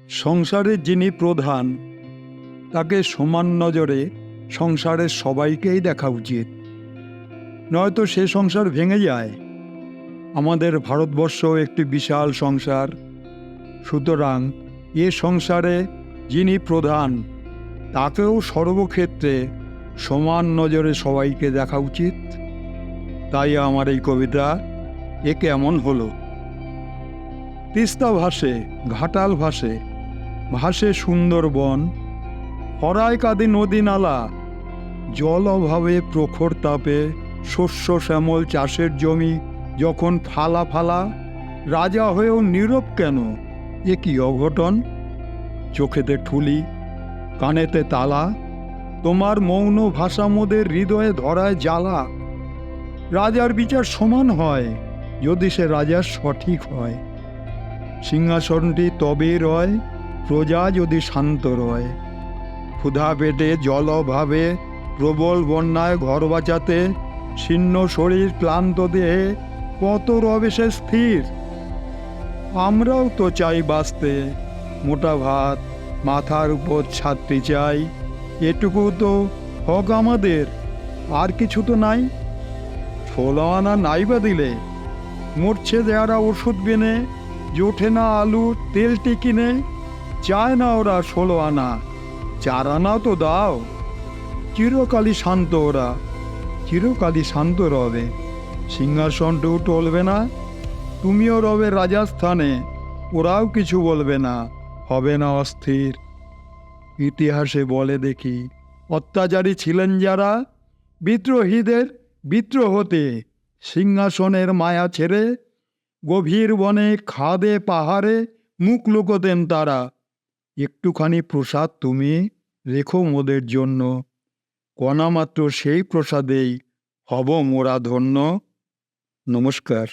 সংসারের যিনি প্রধান তাকে সমান নজরে সংসারের সবাইকেই দেখা উচিত, নয়তো সে সংসার ভেঙে যায়। আমাদের ভারতবর্ষ একটি বিশাল সংসার, সুতরাং এ সংসারে যিনি প্রধান তাকেও সর্বক্ষেত্রে সমান নজরে সবাইকে দেখা উচিত। তাই আমার এই কবিতা। এ কেমন হলো? তিস্তা ভাসে, ঘাটাল ভাসে, ভাসে সুন্দরবন, হরায় কাঁদে নদী নালা, জল অভাবে প্রখর তাপে শস্য শ্যামল চাষের জমি যখন ফালা ফালা, রাজা হয়েও নীরব কেন? এ কি অঘটন! চোখেতে ঠুলি, কানেতে তালা, তোমার মৌন ভাষা মোদের হৃদয়ে ধরায় জ্বালা। রাজার বিচার সমান হয় যদি সে রাজার সঠিক হয়। সিংহাসনটি তবে রয় প্রজা যদি শান্ত রয়। ক্ষুধা পেটে জল অভাবে প্রবল বন্যায় ঘর বাঁচাতে ছিন্ন শরীর ক্লান্ত দেহে কত রবে সে স্থির। আমরাও তো চাই বাঁচতে, মোটা ভাত মাথার উপর ছাড়তে চাই, এটুকু তো হক আমাদের, আর কিছু তো নাই। 16 আনা নাইবা দিলে মরছে যারা ওষুধ বিনে, জোটে না আলু তেলটি কিনে, চায় না ওরা 16 আনা, 4 আনা তো দাও। চিরকালই শান্ত ওরা, চিরকালই শান্ত রবে। সিংহাসনটাও টলবে না, তুমিও রবে রাজস্থানে, ওরাও কিছু বলবে না, হবে না অস্থির। ইতিহাসে বলে দেখি, অত্যাচারী ছিলেন যারা, বিদ্রোহীদের বিদ্রোহতে সিংহাসনের মায়া ছেড়ে গভীর বনে খাদে পাহাড়ে মুখ লুকোতেন তারা। একটুখানি প্রসাদ তুমি রেখো মোদের জন্য, কণামাত্র সেই প্রসাদেই হব মোরা ধন্য। নমস্কার।